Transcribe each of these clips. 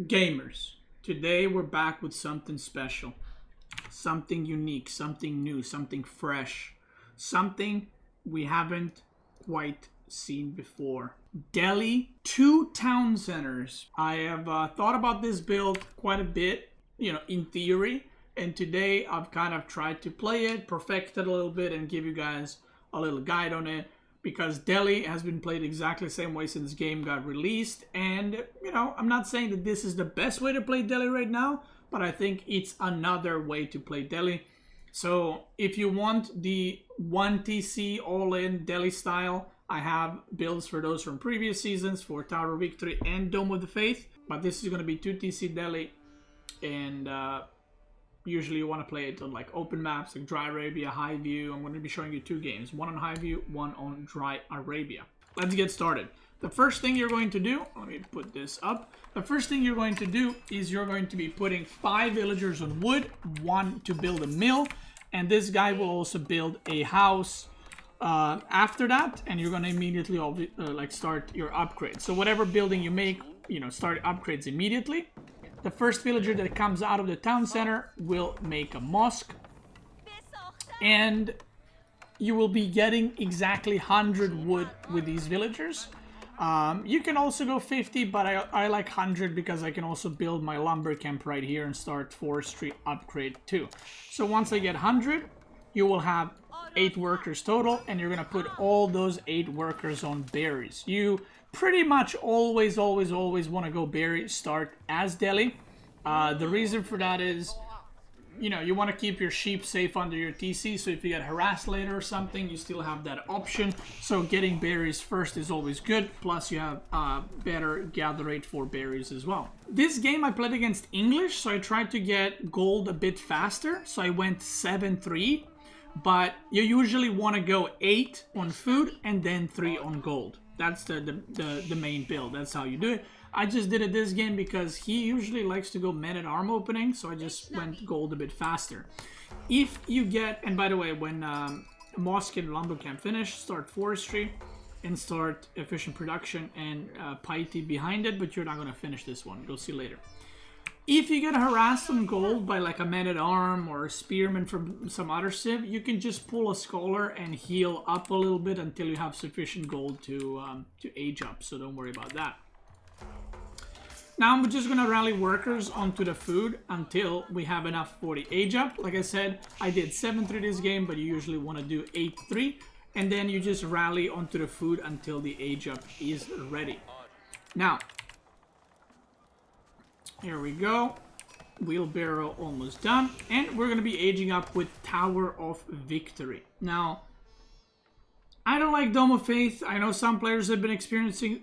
Gamers, today we're back with something special, something unique, something new, something fresh, something we haven't quite seen before. Delhi, 2 town centers. I have thought about this build quite a bit, in theory, and today I've kind of tried to play it, perfect it a little bit, and give you guys a little guide on it. Because Delhi has been played exactly the same way since the game got released. And, I'm not saying that this is the best way to play Delhi right now, but I think it's another way to play Delhi. So if you want the 1 TC all-in Delhi style, I have builds for those from previous seasons for Tower of Victory and Dome of the Faith. But this is going to be 2 TC Delhi, and usually you want to play it on like open maps like Dry Arabia, High View. I'm going to be showing you 2 games, one on High View, one on Dry Arabia. Let's get started. The first thing you're going to do, let me put this up. The first thing you're going to do is you're going to be putting 5 villagers on wood, 1 to build a mill, and this guy will also build a house after that, and you're going to immediately start your upgrade. So whatever building you make, start upgrades immediately. The first villager that comes out of the town center will make a mosque. And you will be getting exactly 100 wood with these villagers. You can also go 50, but I like 100 because I can also build my lumber camp right here and start forestry upgrade too. So once I get 100, you will have 8 workers total, and you're going to put all those 8 workers on berries. You pretty much always want to go berry start as Delhi. The reason for that is, you want to keep your sheep safe under your TC, so if you get harassed later or something, you still have that option. So getting berries first is always good, plus you have better gather rate for berries as well. This game I played against English, so I tried to get gold a bit faster, so I went 7-3, but you usually want to go 8 on food and then 3 on gold. That's the main build. That's how you do it. I just did it this game because he usually likes to go men-at-arm opening, so I just went gold a bit faster. If you get, and by the way, when Mosque and Lumber Camp finish, start forestry and start efficient production and piety behind it, but you're not going to finish this one. You'll see later. If you get harassed on gold by like a man-at-arm or a spearman from some other civ, you can just pull a scholar and heal up a little bit until you have sufficient gold to age up, so don't worry about that. Now I'm just going to rally workers onto the food until we have enough for the age up. Like I said, I did 7-3 this game, but you usually want to do 8-3, and then you just rally onto the food until the age up is ready. Now, here we go. Wheelbarrow almost done. And we're going to be aging up with Tower of Victory. Now, I don't like Dome of Faith. I know some players have been experimenting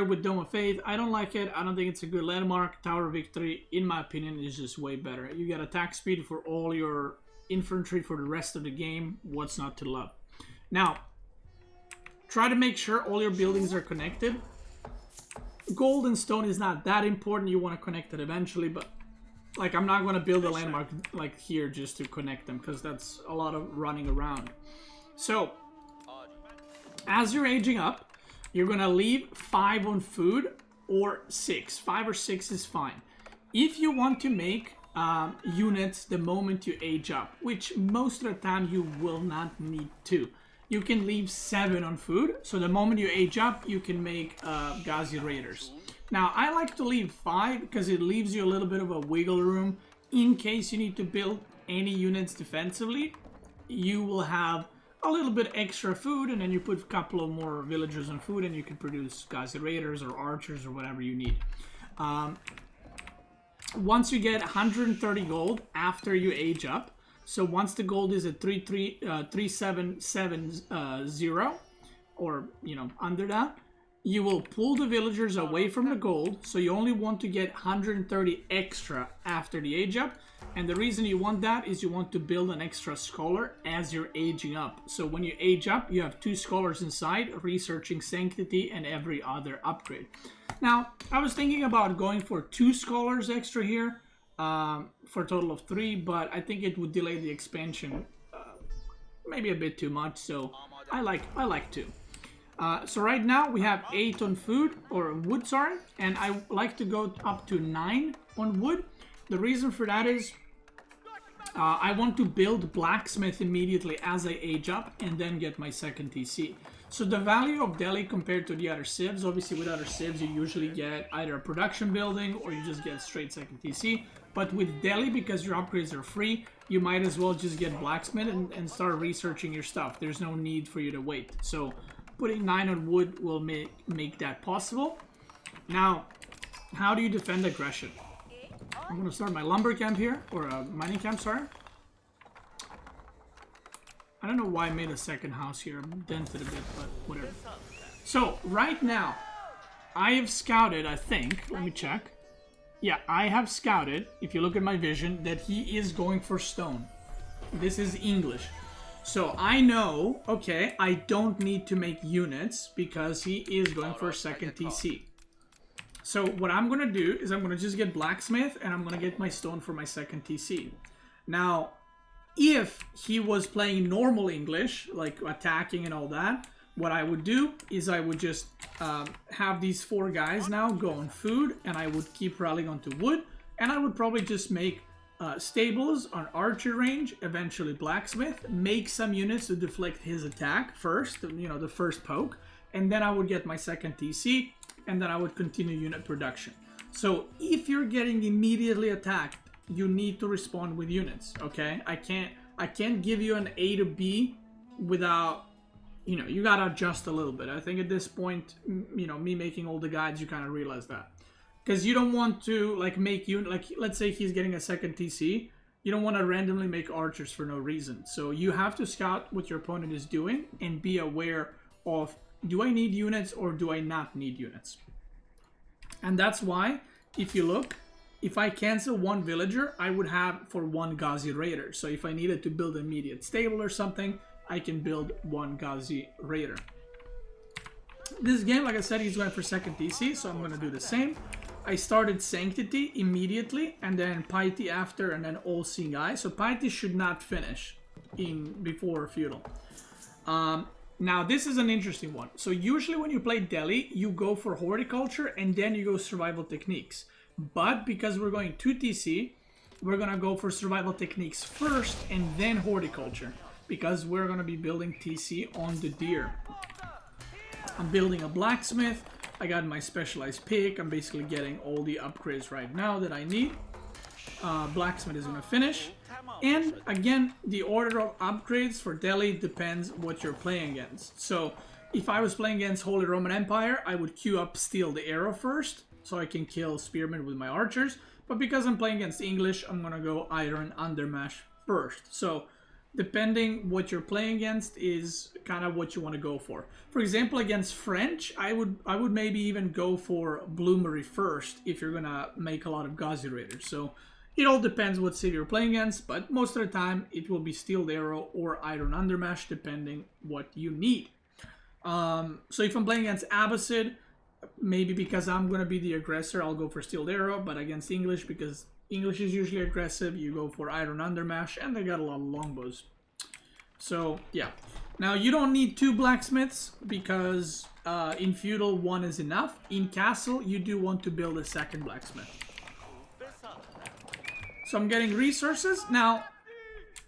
with Dome of Faith. I don't like it. I don't think it's a good landmark. Tower of Victory, in my opinion, is just way better. You get attack speed for all your infantry for the rest of the game. What's not to love? Now, try to make sure all your buildings are connected. Gold and stone is not that important. You want to connect it eventually, but like I'm not going to build a landmark like here just to connect them because that's a lot of running around. So as you're aging up, you're going to leave 5 on food or 6. 5 or 6 is fine. If you want to make units the moment you age up, which most of the time you will not need to, you can leave 7 on food, so the moment you age up, you can make Ghazi Raiders. Now, I like to leave 5 because it leaves you a little bit of a wiggle room in case you need to build any units defensively. You will have a little bit extra food, and then you put a couple of more villagers on food, and you can produce Ghazi Raiders or archers or whatever you need. Once you get 130 gold after you age up, so once the gold is at 3770 or under that, you will pull the villagers away from the gold, so you only want to get 130 extra after the age up. And the reason you want that is you want to build an extra scholar as you're aging up. So when you age up, you have 2 scholars inside researching sanctity and every other upgrade. Now, I was thinking about going for 2 scholars extra here for a total of 3, but I think it would delay the expansion maybe a bit too much, so I like 2. So right now we have 8 on food, or wood, sorry, and I like to go up to 9 on wood. The reason for that is I want to build blacksmith immediately as I age up and then get my second TC. So the value of Delhi compared to the other civs, obviously with other civs you usually get either a production building or you just get straight second TC. But with Delhi, because your upgrades are free, you might as well just get blacksmith and start researching your stuff. There's no need for you to wait. So putting 9 on wood will make that possible. Now, how do you defend aggression? I'm going to start my lumber camp here, or a mining camp, sorry. I don't know why I made a second house here. I'm dented a bit, but whatever. So, right now, I have scouted, I think, let me check. Yeah, I have scouted, if you look at my vision, that he is going for stone. This is English. So I know, okay, I don't need to make units because he is going for a second TC. So what I'm going to do is I'm going to just get blacksmith and I'm going to get my stone for my second TC. Now, if he was playing normal English, like attacking and all that, what I would do is I would just have these 4 guys now go on food, and I would keep rallying onto wood, and I would probably just make stables on archer range, eventually blacksmith, make some units to deflect his attack first, you know, the first poke, and then I would get my second TC, and then I would continue unit production. So if you're getting immediately attacked, you need to respond with units, okay? I can't give you an A to B without, you know, you gotta adjust a little bit. I think at this point, you know, me making all the guides, you kind of realize that. Because you don't want to, like, make unit, like, let's say he's getting a second TC, you don't want to randomly make archers for no reason. So you have to scout what your opponent is doing and be aware of, do I need units or do I not need units? And that's why, if you look, if I cancel 1 villager, I would have for 1 Ghazi raider. So if I needed to build an immediate stable or something, I can build 1 Ghazi raider. This game, like I said, he's going for second TC, so I'm going to do the same. I started Sanctity immediately, and then Piety after, and then All Seeing Eye. So Piety should not finish before Feudal. Now, this is an interesting one. So usually when you play Delhi, you go for Horticulture, and then you go Survival Techniques. But because we're going 2 TC, we're going to go for Survival Techniques first, and then Horticulture. Because we're going to be building TC on the deer. I'm building a blacksmith. I got my specialized pick. I'm basically getting all the upgrades right now that I need. Blacksmith is going to finish. And again, the order of upgrades for Delhi depends what you're playing against. So if I was playing against Holy Roman Empire, I would queue up Steal the Arrow first, so I can kill Spearmen with my archers. But because I'm playing against English, I'm going to go Iron Undermash first. So depending what you're playing against is kind of what you want to go for. For example, against French, I would maybe even go for Bloomery first if you're gonna make a lot of Ghazi raiders. So it all depends what city you're playing against, but most of the time it will be Steel Arrow or Iron Undermash depending what you need. So if I'm playing against Abbasid, maybe because I'm gonna be the aggressor, I'll go for Steel Arrow, but against English, because English is usually aggressive, you go for Iron Undermash, and they got a lot of longbows. So, yeah. Now, you don't need 2 blacksmiths, because in Feudal, 1 is enough. In Castle, you do want to build a second blacksmith. So, I'm getting resources. Now,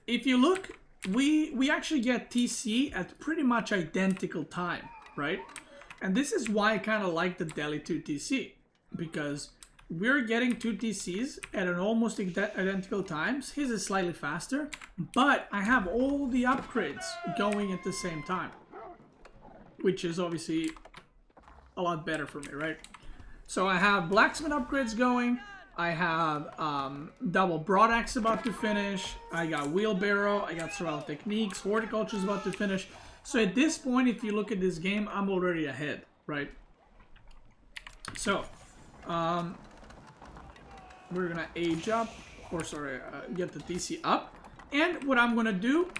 if you look, we actually get TC at pretty much identical time, right? And this is why I kind of like the Delhi 2 TC, because we're getting 2 TCs at an almost identical times. His is slightly faster, but I have all the upgrades going at the same time, which is obviously a lot better for me, right? So I have blacksmith upgrades going. I have double broadaxe about to finish. I got wheelbarrow. I got survival techniques. Horticulture is about to finish. So at this point, if you look at this game, I'm already ahead, right? So, we're gonna age up, or sorry, get the TC up. And what I'm gonna do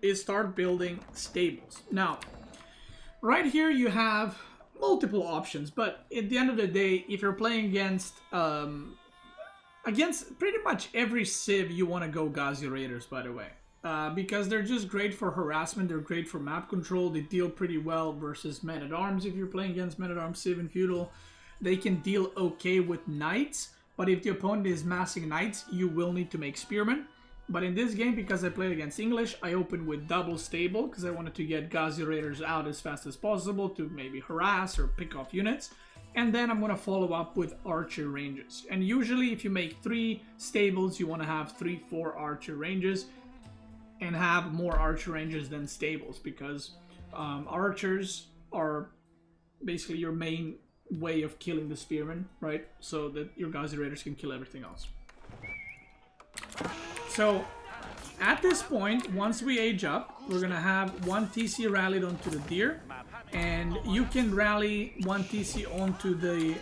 is start building stables. Now, right here you have multiple options, but at the end of the day, if you're playing against pretty much every civ, you want to go Ghazi Raiders, by the way. because they're just great for harassment. They're great for map control. They deal pretty well versus men-at-arms if you're playing against men-at-arms, Civ, and Feudal. They can deal okay with knights, but if the opponent is massing knights, you will need to make spearmen. But in this game, because I played against English, I opened with double stable because I wanted to get Ghazi Raiders out as fast as possible to maybe harass or pick off units. And then I'm going to follow up with archer ranges. And usually if you make 3 stables, you want to have 3-4 archer ranges and have more archer ranges than stables, because archers are basically your main way of killing the spearmen, right? So that your Ghazi Raiders can kill everything else. So, at this point, once we age up, we're gonna have 1 TC rallied onto the deer, and you can rally 1 TC onto the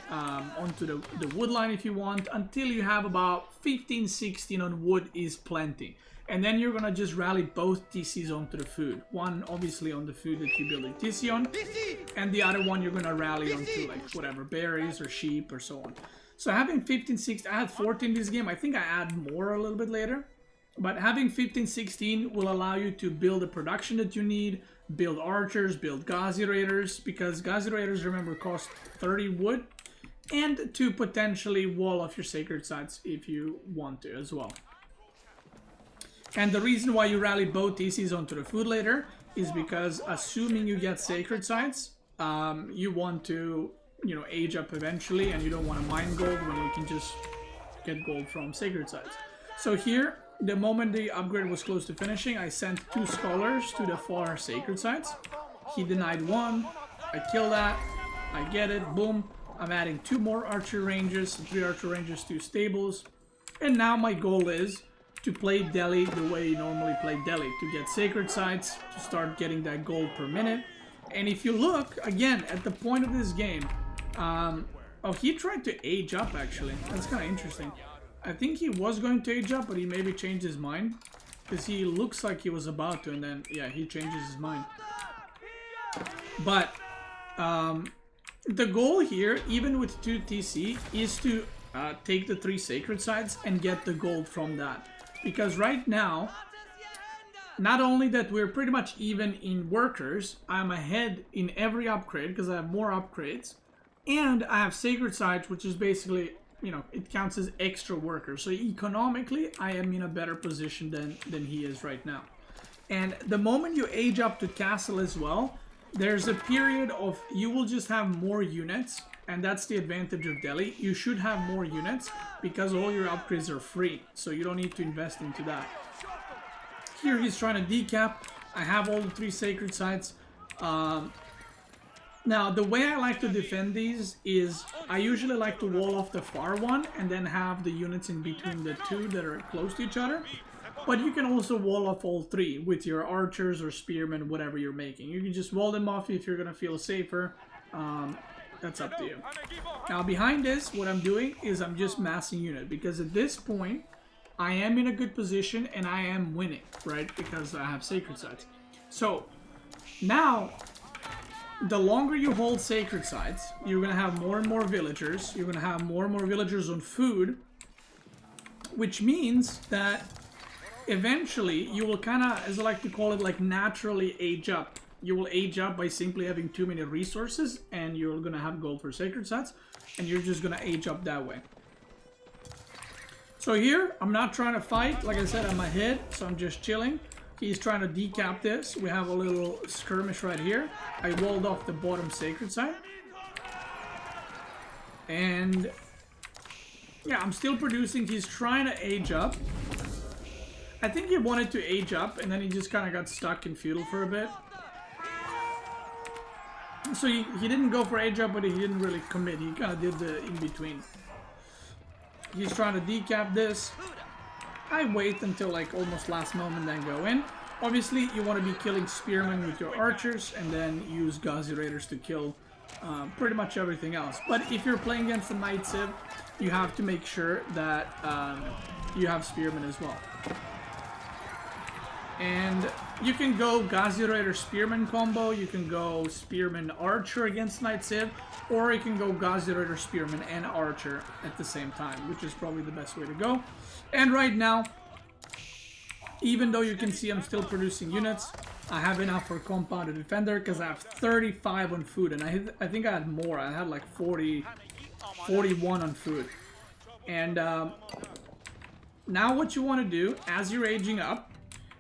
wood line if you want, until you have about 15-16 on wood is plenty. And then you're gonna just rally both TCs onto the food. One obviously on the food that you build a TC on, and the other one you're gonna rally onto like whatever, berries or sheep or so on. So having 15-16, I had 14 this game. I think I add more a little bit later. But having 15-16 will allow you to build the production that you need, build archers, build Ghazi Raiders, because Ghazi Raiders, remember, cost 30 wood, and to potentially wall off your sacred sites if you want to as well. And the reason why you rally both TCs onto the food later is because, assuming you get sacred sites, you want to, you know, age up eventually, and you don't want to mine gold when you can just get gold from sacred sites. So here, the moment the upgrade was close to finishing, I sent 2 scholars to the far sacred sites. He denied 1. I kill that. I get it. Boom. I'm adding 2 more archer ranges, 3 archer ranges, 2 stables. And now my goal is to play Delhi the way you normally play Delhi, to get sacred sites, to start getting that gold per minute. And if you look, again, at the point of this game, oh, he tried to age up, actually. That's kind of interesting. I think he was going to age up, but he maybe changed his mind. Because he looks like he was about to, and then, yeah, he changes his mind. But, the goal here, even with 2 TC, is to take the 3 sacred sites and get the gold from that. Because right now, not only that we're pretty much even in workers, I'm ahead in every upgrade because I have more upgrades. And I have sacred sites, which is basically, you know, it counts as extra workers. So economically, I am in a better position than he is right now. And the moment you age up to castle as well, there's a period of, you will just have more units. And that's the advantage of Delhi. You should have more units because all your upgrades are free. So you don't need to invest into that. Here he's trying to decap. I have all the 3 sacred sites. Now, the way I like to defend these is I usually like to wall off the far one and then have the units in between the 2 that are close to each other. But you can also wall off all 3 with your archers or spearmen, whatever you're making. You can just wall them off if you're going to feel safer. That's up to you. Now, behind this, what I'm doing is I'm just massing unit. Because at this point, I am in a good position and I am winning, right? Because I have sacred sites. So, now, the longer you hold sacred sites, you're going to have more and more villagers. You're going to have more and more villagers on food. Which means that eventually you will kind of, as I like to call it, like naturally age up. You will age up by simply having too many resources, and you're going to have gold for sacred sites, and you're just going to age up that way. So here, I'm not trying to fight. Like I said, I'm ahead, so I'm just chilling. He's trying to decap this. We have a little skirmish right here. I walled off the bottom sacred site. And yeah, I'm still producing. He's trying to age up. I think he wanted to age up, and then he just kind of got stuck in feudal for a bit. So he didn't go for age up, but he didn't really commit. He kind of did the in-between. He's trying to decap this. I wait until like almost last moment, then go in. Obviously, you want to be killing spearmen with your archers, and then use Ghazi Raiders to kill pretty much everything else. But if you're playing against the Knight Civ, you have to make sure that you have spearmen as well. And you can go Ghazi Raider Spearman combo, you can go Spearman Archer against Knight Civ, or you can go Ghazi Raider Spearman and Archer at the same time, which is probably the best way to go. And right now, Even though you can see I'm still producing units, I have enough for compounded defender because I have 35 on food, and I think I had more. I had like 41 on food. And now what you want to do, as you're aging up,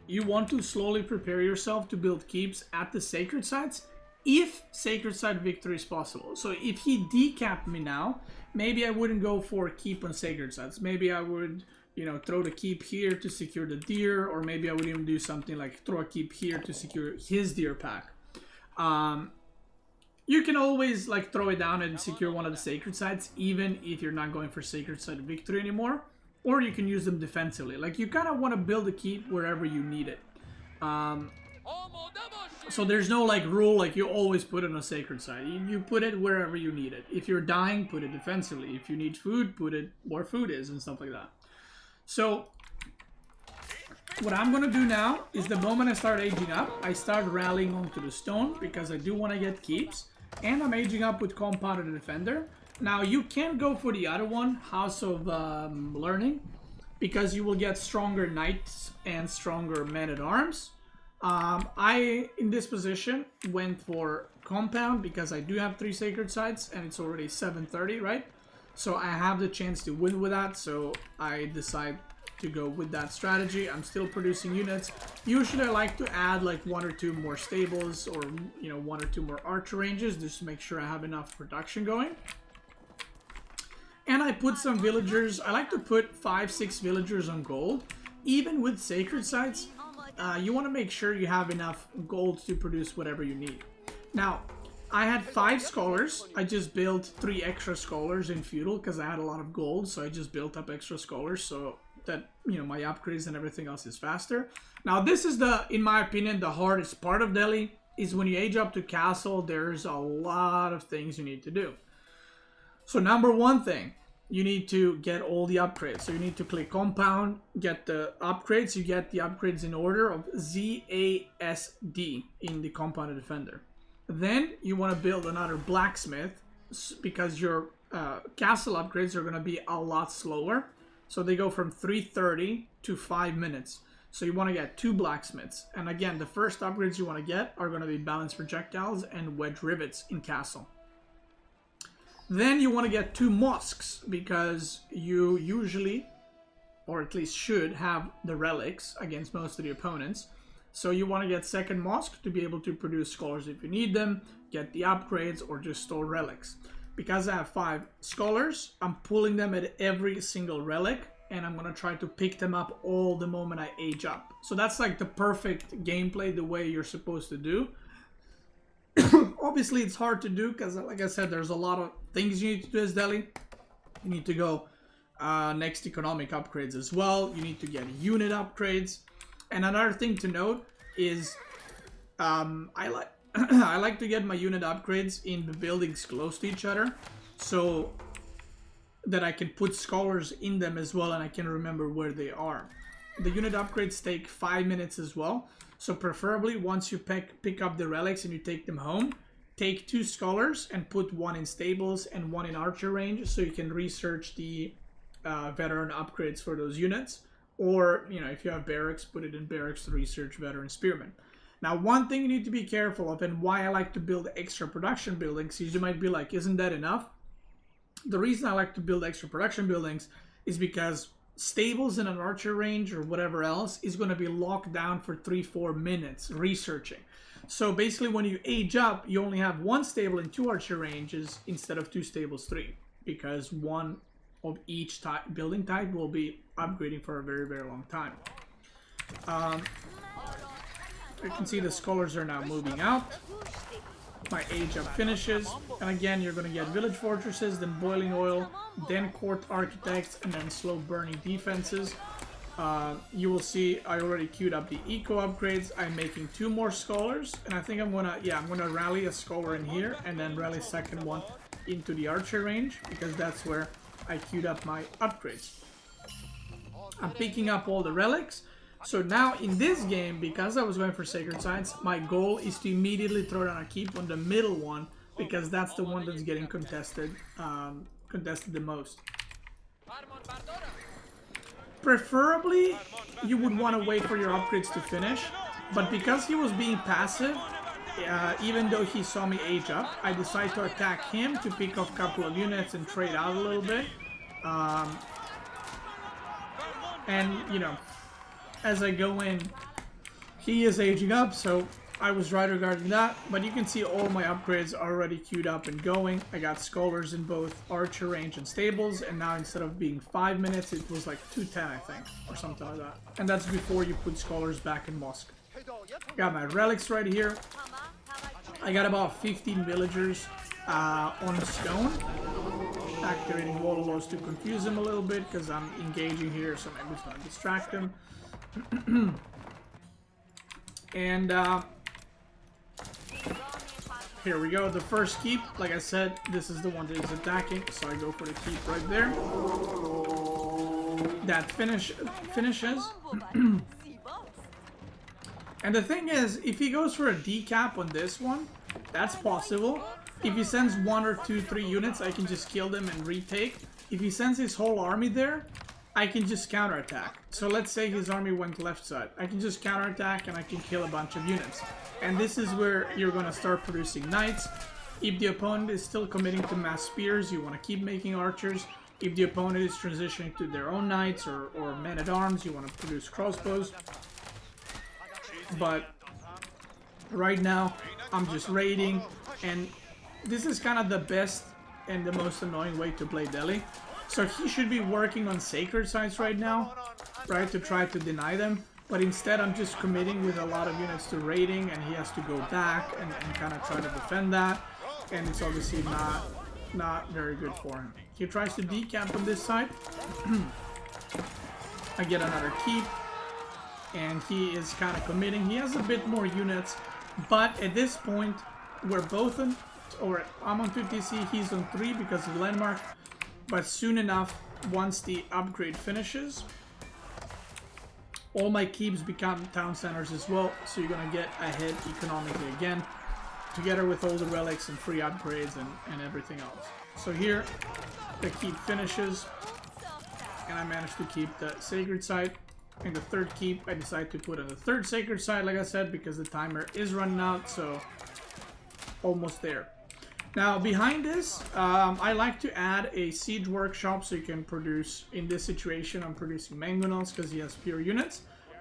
you want to slowly prepare yourself to build keeps at the sacred sites, if sacred site victory is possible. So if he decapped me now, maybe I wouldn't go for a keep on sacred sites. Maybe I would, you know, throw the keep here to secure the deer, or maybe I would even do something like throw a keep here to secure his deer pack. You can always like throw it down and secure one of the sacred sites, even if you're not going for sacred site victory anymore. Or you can use them defensively. Like, you kind of want to build a keep wherever you need it. So there's no like rule like you always put it on a sacred site. You put it wherever you need it. If you're dying, put it defensively. If you need food, put it where food is and stuff like that. So what I'm going to do now is the moment I start aging up, I start rallying onto the stone because I do want to get keeps. And I'm aging up with compounded defender. Now, you can't go for the other one, House of Learning, because you will get stronger knights and stronger men-at-arms. I, in this position, went for compound because I do have 3 sacred sites and it's already 7:30, right? So I have the chance to win with that, so I decide to go with that strategy. I'm still producing units. Usually I like to add like 1 or 2 more stables, or, you know, 1 or 2 more archer ranges just to make sure I have enough production going. And I put some villagers. I like to put 5-6 villagers on gold. Even with sacred sites, you want to make sure you have enough gold to produce whatever you need. Now, I had 5 scholars. I just built 3 extra scholars in feudal because I had a lot of gold, so I just built up extra scholars so that, you know, my upgrades and everything else is faster. Now, this is in my opinion, the hardest part of Delhi, is when you age up to castle, there's a lot of things you need to do. So number one thing, you need to get all the upgrades. So you need to click compound, get the upgrades. You get the upgrades in order of ZASD in the compounded defender. Then you want to build another blacksmith because your castle upgrades are going to be a lot slower. So they go from 3:30 to 5 minutes. So you want to get 2 blacksmiths. And again, the first upgrades you want to get are going to be balanced projectiles and wedge rivets in castle. Then you want to get 2 mosques because you usually, or at least should, have the relics against most of the opponents. So you want to get 2nd mosque to be able to produce scholars if you need them, get the upgrades, or just store relics. Because I have 5 scholars, I'm pulling them at every single relic, and I'm going to try to pick them up all the moment I age up. So that's like the perfect gameplay, the way you're supposed to do. Obviously, it's hard to do because, like I said, there's a lot of things you need to do as Delhi. You need to go next economic upgrades as well. You need to get unit upgrades. And another thing to note is I like to get my unit upgrades in the buildings close to each other so that I can put scholars in them as well and I can remember where they are. The unit upgrades take 5 minutes as well. So preferably once you pick up the relics and you take them home, take 2 scholars and put 1 in stables and 1 in archer range so you can research the veteran upgrades for those units. Or, you know, if you have barracks, put it in barracks to research veteran spearmen. Now, one thing you need to be careful of, and why I like to build extra production buildings, is you might be like, isn't that enough? The reason I like to build extra production buildings is because stables in an archer range or whatever else is going to be locked down for 3-4 minutes researching. So basically when you age up, you only have 1 stable and 2 archer ranges instead of 2 stables, 3, because 1 of each building type will be upgrading for a very, very long time. You can see the scholars are now moving out. My age up finishes, and again you're going to get village fortresses, then boiling oil, then court architects, and then slow burning defenses. You will see I already queued up the eco upgrades. I'm making 2 more scholars, and I think I'm gonna rally a scholar in here and then rally 2nd one into the archer range because that's where I queued up my upgrades. I'm picking up all the relics. So now in this game, because I was going for sacred sites, my goal is to immediately throw down a keep on the middle one because that's the one that's getting contested the most. Preferably, you would want to wait for your upgrades to finish, but because he was being passive, even though he saw me age up, I decided to attack him to pick off a couple of units and trade out a little bit. And, you know, as I go in, he is aging up, so I was right regarding that. But you can see all my upgrades are already queued up and going. I got scholars in both archer range and stables, and now instead of being 5 minutes, it was like 2:10, I think, or something like that. And that's before you put scholars back in mosque. Got my relics right here. I got about 15 villagers on stone. Activating wall of laws to confuse them a little bit because I'm engaging here, so maybe it's going to distract them. And here we go. The first keep, like I said, this is the one that is attacking, so I go for the keep right there. That finishes. And the thing is, if he goes for a decap on this one, that's possible. If he sends 1 or 2, 3 units, I can just kill them and retake. If he sends his whole army there, I can just counterattack. So let's say his army went left side. I can just counterattack and I can kill a bunch of units. And this is where you're going to start producing knights. If the opponent is still committing to mass spears, you want to keep making archers. If the opponent is transitioning to their own knights or men-at-arms, you want to produce crossbows. But right now, I'm just raiding, and this is kind of the best and the most annoying way to play Delhi. So he should be working on sacred sites right now, right, to try to deny them. But instead, I'm just committing with a lot of units to raiding, and he has to go back and kind of try to defend that. And it's obviously not very good for him. He tries to decamp on this side. I get another keep. And he is kind of committing. He has a bit more units, but at this point, we're both on, or I'm on 50C, he's on 3 because of landmark. But soon enough, once the upgrade finishes, all my keeps become town centers as well, so you're gonna get ahead economically again, together with all the relics and free upgrades and everything else. So here, the keep finishes, and I managed to keep the sacred site. And the third keep, I decided to put on the third sacred side, like I said, because the timer is running out, so almost there. Now, behind this, I like to add a siege workshop so you can produce, in this situation, I'm producing mangonels because he has fewer units.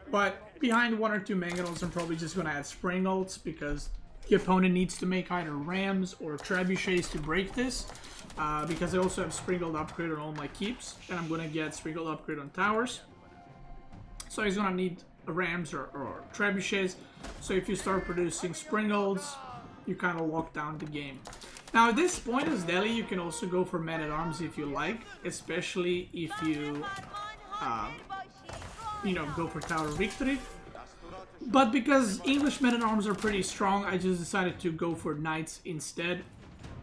But behind 1 or 2 mangonels, I'm probably just going to add springles because the opponent needs to make either rams or trebuchets to break this. Because I also have sprinkled upgrade on all my keeps, and I'm going to get sprinkled upgrade on towers. So he's gonna need rams or trebuchets. So if you start producing springles, you kind of lock down the game. Now at this point as Delhi, you can also go for men-at-arms if you like, especially if you, go for tower victory. But because English men-at-arms are pretty strong, I just decided to go for knights instead.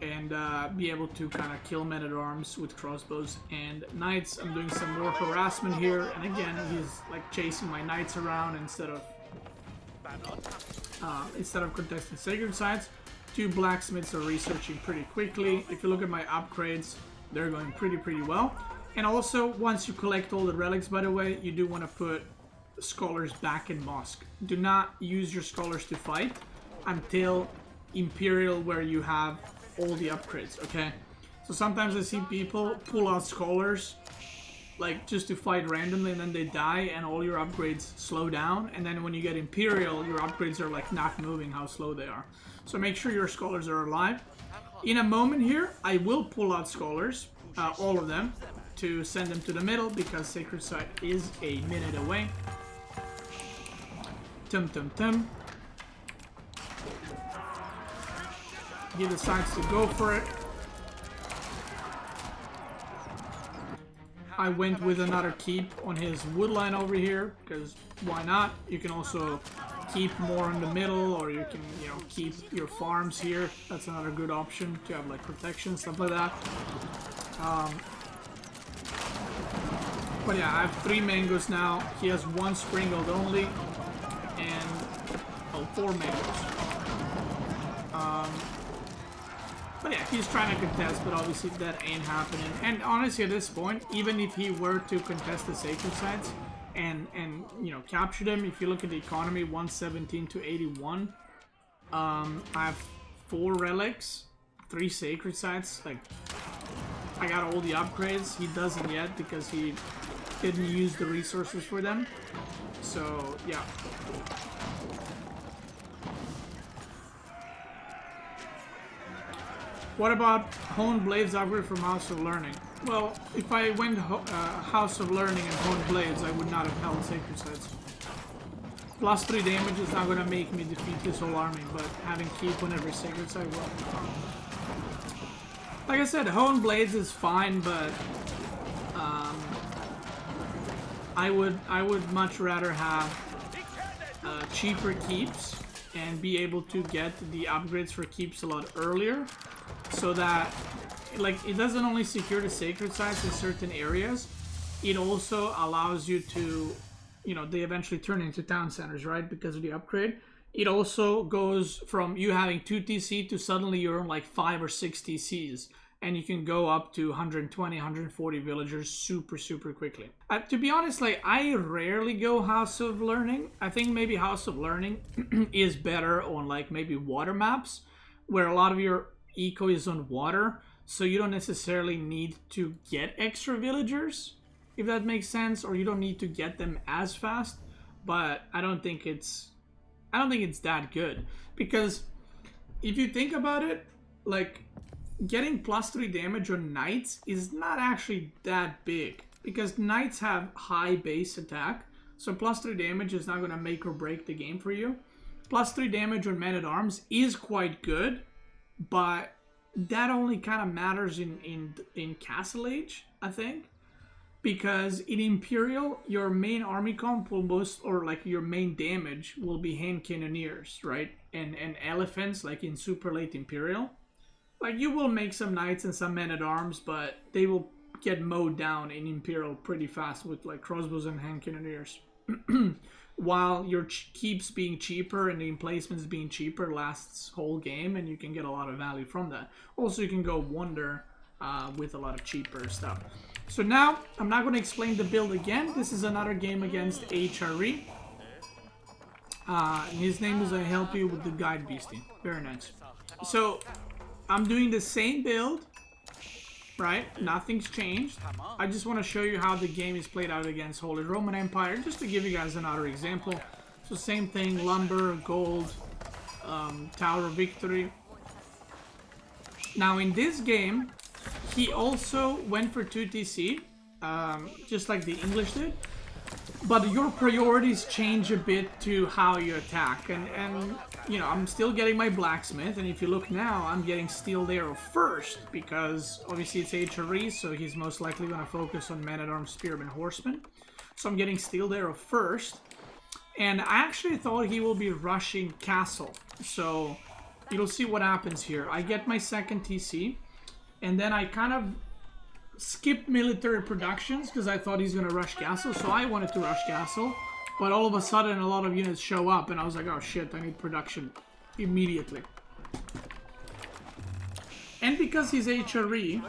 And be able to kind of kill men-at-arms with crossbows and knights. I'm doing some more harassment here, and again, he's like chasing my knights around instead of contesting sacred sites. 2 blacksmiths are researching pretty quickly. If you look at my upgrades, they're going pretty well. And also, once you collect all the relics, by the way, you do want to put scholars back in mosque. Do not use your scholars to fight until Imperial, where you have all the upgrades, okay? So sometimes I see people pull out scholars like just to fight randomly, and then they die and all your upgrades slow down, and then when you get Imperial, your upgrades are like not moving how slow they are. So make sure your scholars are alive. In a moment here, I will pull out scholars, all of them, to send them to the middle because sacred site is a minute away. Tum. He decides to go for it. I went with another keep on his wood line over here, because why not? You can also keep more in the middle, or you can, keep your farms here. That's another good option to have like protection, stuff like that. But yeah, I have 3 mangoes now. He has 1 springled only, and 4 mangoes. But yeah, he's trying to contest, but obviously that ain't happening. And honestly, at this point, even if he were to contest the sacred sites and you know, capture them, if you look at the economy, 117 to 81, I have 4 relics, 3 sacred sites. Like, I got all the upgrades. He doesn't yet because he didn't use the resources for them. So yeah. What about Honed Blades upgrade from House of Learning? Well, if I went House of Learning and Honed Blades, I would not have held Sacred Sites. Plus 3 damage is not going to make me defeat his whole army, but having keep on every Sacred Site will. Like I said, Honed Blades is fine, but I would much rather have cheaper keeps and be able to get the upgrades for keeps a lot earlier. So that, like, it doesn't only secure the sacred sites in certain areas, it also allows you to, you know, they eventually turn into town centers, right, because of the upgrade. It also goes from you having 2 TC to suddenly you're on like 5 or 6 TCs, and you can go up to 120, 140 villagers super quickly. To be honest, like, I rarely go House of Learning. I think maybe House of Learning is better on like maybe water maps, where a lot of your eco is on water, so you don't necessarily need to get extra villagers, if that makes sense, or you don't need to get them as fast. But I don't think it's that good, because if you think about it, like, getting plus 3 damage on knights is not actually that big, because knights have high base attack, so plus 3 damage is not going to make or break the game for you. Plus 3 damage on men-at-arms is quite good, but that only kind of matters in Castle Age, I think, because in Imperial, your main army comp will or like your main damage will be hand cannoneers, right? And elephants, like in super late Imperial. Like, you will make some knights and some men-at-arms, but they will get mowed down in Imperial pretty fast with like crossbows and hand cannoneers. While your keeps being cheaper and the emplacements being cheaper lasts whole game, and you can get a lot of value from that. Also, you can go Wonder with a lot of cheaper stuff. So now, I'm not going to explain the build again. This is another game against HRE. His name is I Help You with the Guide Beastie. Very nice. So, I'm doing the same build, right? Nothing's changed. I just want to show you how the game is played out against Holy Roman Empire, just to give you guys another example. So same thing, lumber, gold, Tower of Victory. Now in this game, he also went for 2 TC, just like the English did. But your priorities change a bit to how you attack. And you know, I'm still getting my blacksmith, and if you look now, I'm getting Steel Arrow first, because obviously it's HRE, so he's most likely going to focus on men-at-arms, spearmen, horsemen. So I'm getting Steel Arrow first, and I actually thought he will be rushing castle. So you'll see what happens here. I get my second TC, and then I kind of skipped military productions because I thought he's going to rush castle, so I wanted to rush castle. But all of a sudden, a lot of units show up, and I was like, oh shit, I need production immediately. And because he's HRE,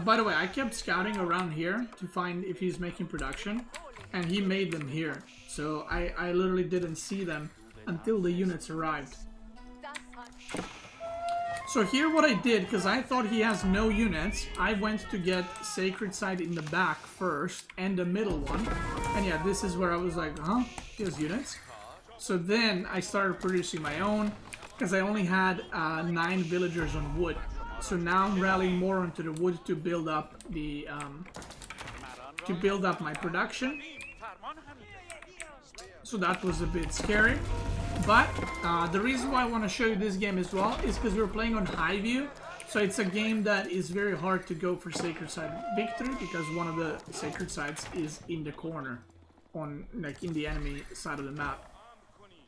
by the way, I kept scouting around here to find if he's making production, and he made them here. So I literally didn't see them until the units arrived. So here what I did, because I thought he has no units, I went to get Sacred Site in the back first, and the middle one. And yeah, this is where I was like, huh? He has units? So then I started producing my own, because I only had 9 villagers on wood. So now I'm rallying more onto the wood to build up the my production. So that was a bit scary. But the reason why I want to show you this game as well is because we're playing on high view. So it's a game that is very hard to go for Sacred Site victory, because one of the Sacred Sites is in the corner, on like in the enemy side of the map.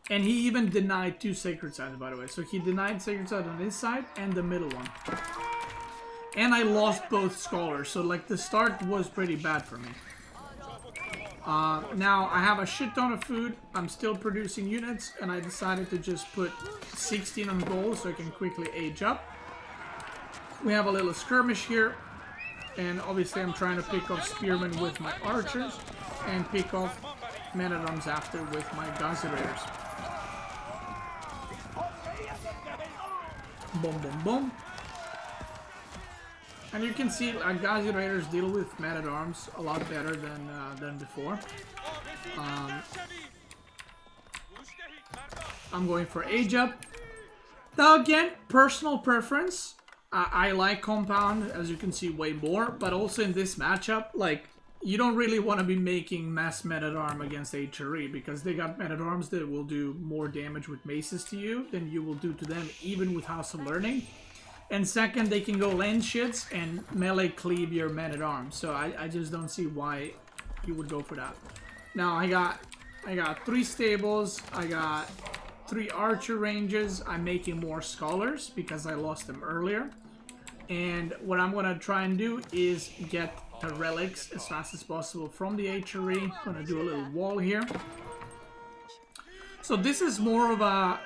And he even denied 2 Sacred Sites, by the way. So he denied Sacred Site on this side and the middle one. And I lost both Scholars, so like the start was pretty bad for me. Now I have a shit ton of food, I'm still producing units, and I decided to just put 16 on gold so I can quickly age up. We have a little skirmish here. And obviously I'm trying to pick off spearmen with my archers. And pick off men-at-arms after with my Ghazi raiders. Boom, boom, boom. And you can see Ghazi raiders deal with men-at-arms a lot better than before. I'm going for age up. Now again, personal preference. I like compound, as you can see, way more. But also in this matchup, like, you don't really want to be making mass men-at-arm against HRE, because they got men-at-arms that will do more damage with maces to you than you will do to them, even with House of Learning. And second, they can go lens shits and melee cleave your men-at-arms. So I just don't see why you would go for that. Now I got 3 stables, I got 3 archer ranges. I'm making more scholars because I lost them earlier. And what I'm gonna try and do is get the relics as fast as possible from the HRE. Gonna do a little wall here. So this is more of a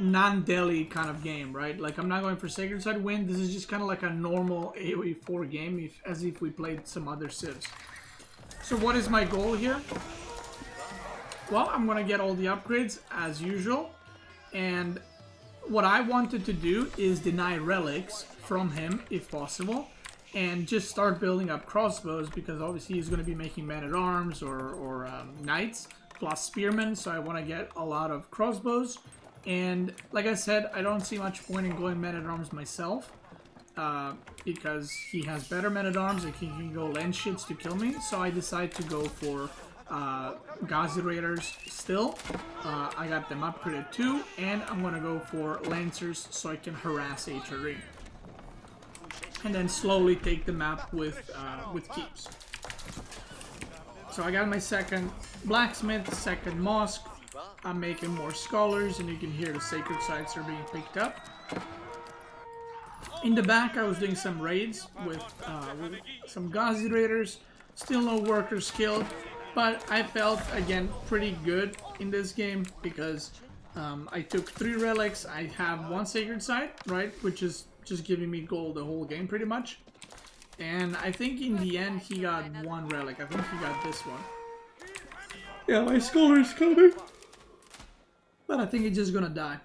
non-Delhi kind of game, right? Like, I'm not going for Sacred Side win. This is just kind of like a normal AOE4 game, as if we played some other civs. So what is my goal here? Well, I'm gonna get all the upgrades as usual. And what I wanted to do is deny relics from him, if possible. And just start building up crossbows, because obviously he's going to be making men-at-arms or knights, plus spearmen, so I want to get a lot of crossbows. And like I said, I don't see much point in going men-at-arms myself, because he has better men-at-arms and he can go lens shits to kill me, so I decide to go for Ghazi raiders still. I got them upgraded too, and I'm going to go for lancers so I can harass HRE. And then slowly take the map with keeps. So I got my second blacksmith, second mosque. I'm making more scholars, and you can hear the sacred sites are being picked up. In the back, I was doing some raids with some Ghazi raiders. Still no workers killed, but I felt again pretty good in this game because I took 3 relics. I have 1 sacred site, right, which is just giving me gold the whole game pretty much. And I think in the end he got 1 relic. I think he got this one. Yeah, my scholar is coming. But I think he's just gonna die.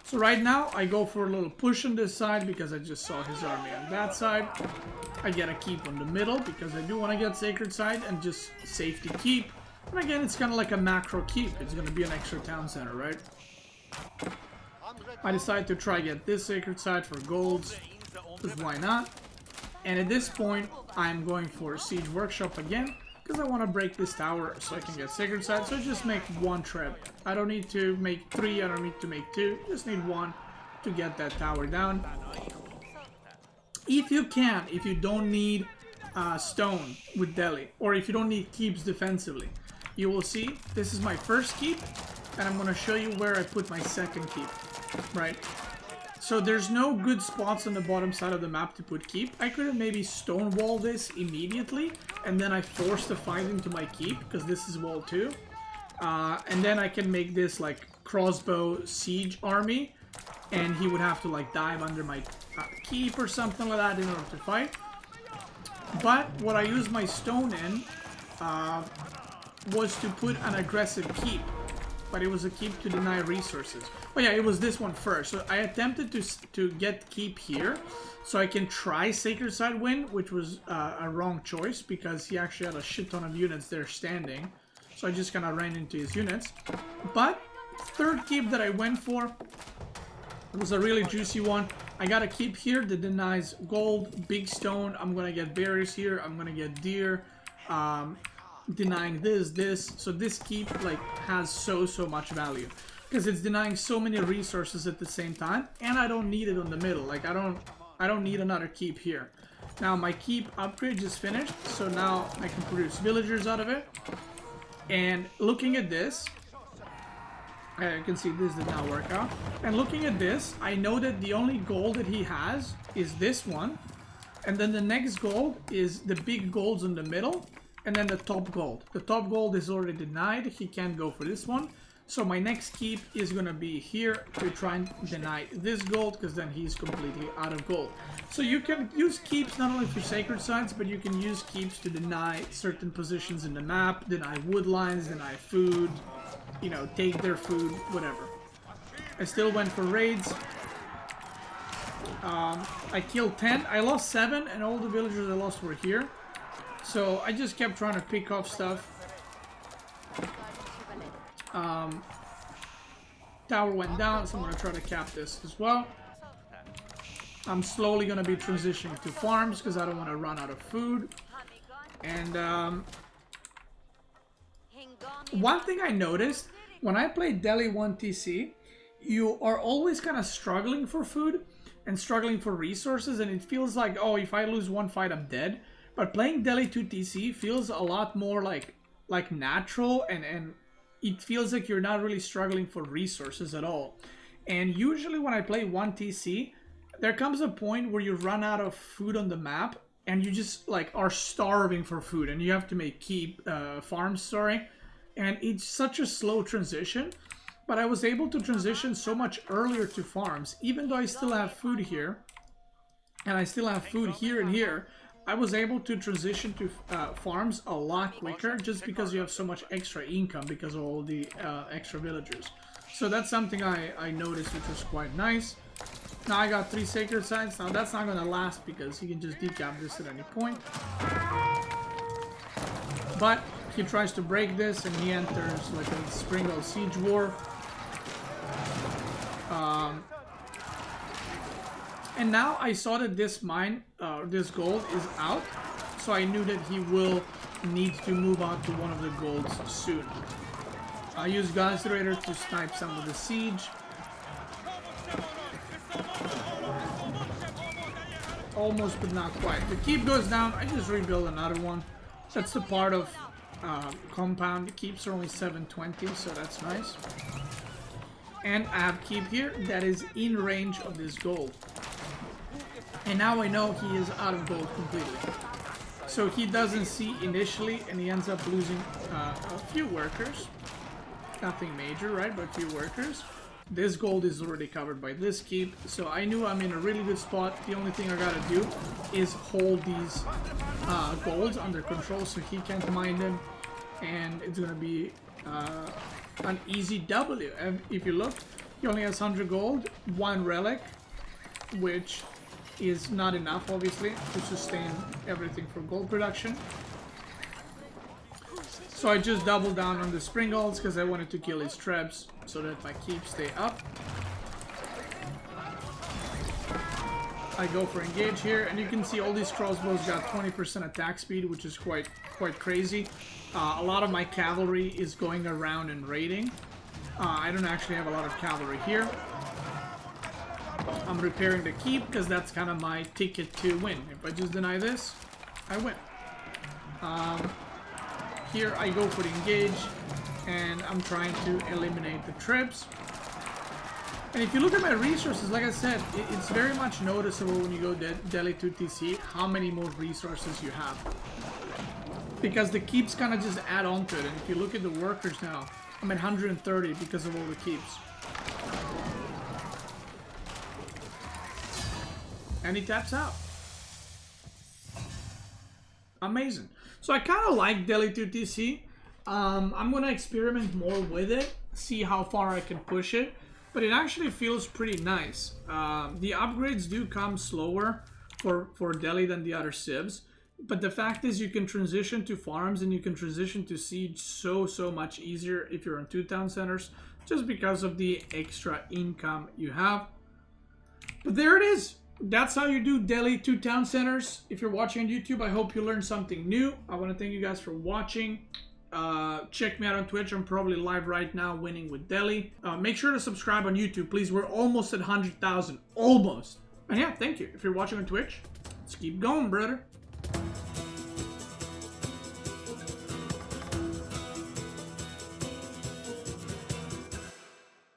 So right now I go for a little push on this side because I just saw his army on that side. I get a keep on the middle because I do want to get sacred side and just safety keep. And again, it's kind of like a macro keep. It's gonna be an extra town center, right? I decided to try get this sacred site for golds, because why not? And at this point, I'm going for Siege Workshop again, because I want to break this tower so I can get sacred site. So I just make 1 trip. I don't need to make 3, I don't need to make 2, just need 1 to get that tower down. If you can, if you don't need stone with Delhi, or if you don't need keeps defensively, you will see this is my first keep, and I'm going to show you where I put my second keep. Right, so there's no good spots on the bottom side of the map to put keep. I could have maybe stonewall this immediately, and then I force the fight into my keep, because this is wall 2. And then I can make this like crossbow siege army, and he would have to like dive under my keep or something like that in order to fight. But what I used my stone in was to put an aggressive keep. But it was a keep to deny resources. Oh yeah, it was this one first. So I attempted to get keep here, so I can try Sacred Side win, which was a wrong choice because he actually had a shit ton of units there standing. So I just kind of ran into his units. But third keep that I went for was a really juicy one. I got a keep here that denies gold, big stone. I'm gonna get berries here. I'm gonna get deer. Denying this, so this keep like has so much value because it's denying so many resources at the same time, and I don't need it on the middle. Like I don't need another keep here. Now my keep upgrade just finished, so now I can produce villagers out of it. And looking at this, you can see this did not work out. And looking at this, I know that the only gold that he has is this one, and then the next gold is the big golds in the middle. And then the top gold. The top gold is already denied. He can't go for this one. So my next keep is gonna be here to try and deny this gold, because then he's completely out of gold. So you can use keeps not only for sacred sites, but you can use keeps to deny certain positions in the map, deny wood lines, deny food, you know, take their food, whatever. I still went for raids. I killed 10, I lost 7, and all the villagers I lost were here. So I just kept trying to pick off stuff. Tower went down, so I'm gonna try to cap this as well. I'm slowly gonna be transitioning to farms because I don't want to run out of food. And one thing I noticed when I play Delhi 1 TC, you are always kind of struggling for food and struggling for resources, and it feels like, oh, if I lose one fight, I'm dead. But playing Delhi 2 TC feels a lot more like natural, and it feels like you're not really struggling for resources at all. And usually when I play 1 TC, there comes a point where you run out of food on the map, and you just like are starving for food, and you have to make farms, sorry. And it's such a slow transition. But I was able to transition so much earlier to farms, even though I still have food here, and I still have food here and here. I was able to transition to farms a lot quicker, just because you have so much extra income because of all the extra villagers. So that's something I noticed, which was quite nice. Now I got 3 sacred sites. Now that's not going to last because he can just decap this at any point. But he tries to break this, and he enters like a Springle Siege War. And now I saw that this mine, this gold is out, so I knew that he will need to move on to one of the golds soon. I used Ghazi to snipe some of the siege. Almost, but not quite. The keep goes down, I just rebuild another one. That's the part of compound. The keeps are only 720, so that's nice. And I have keep here that is in range of this gold. And now I know he is out of gold completely. So he doesn't see initially, and he ends up losing a few workers. Nothing major, right? But a few workers. This gold is already covered by this keep, so I knew I'm in a really good spot. The only thing I gotta do is hold these golds under control so he can't mine them, and it's gonna be an easy W. And if you look, he only has 100 gold, 1 relic, which is not enough, obviously, to sustain everything for gold production. So I just doubled down on the Springles because I wanted to kill his traps so that my keeps stay up. I go for engage here, and you can see all these crossbows got 20% attack speed, which is quite crazy. A lot of my cavalry is going around and raiding. I don't actually have a lot of cavalry here. I'm repairing the keep because that's kind of my ticket to win. If I just deny this, I win. Here I go for the engage, and I'm trying to eliminate the trips. And if you look at my resources, like I said, it's very much noticeable when you go Delhi 2 TC how many more resources you have. Because the keeps kind of just add on to it. And if you look at the workers now, I'm at 130 because of all the keeps. And he taps out. Amazing. So I kind of like Delhi 2 TC. I'm going to experiment more with it, see how far I can push it. But it actually feels pretty nice. The upgrades do come slower for Delhi than the other civs. But the fact is you can transition to farms and you can transition to siege so much easier if you're on 2 town centers, just because of the extra income you have. But there it is. That's how you do Delhi 2 town centers. If you're watching on YouTube, I hope you learned something new. I want to thank you guys for watching. Check me out on Twitch. I'm probably live right now winning with Delhi. Make sure to subscribe on YouTube, please. We're almost at 100,000. Almost. And yeah, thank you. If you're watching on Twitch, let's keep going, brother.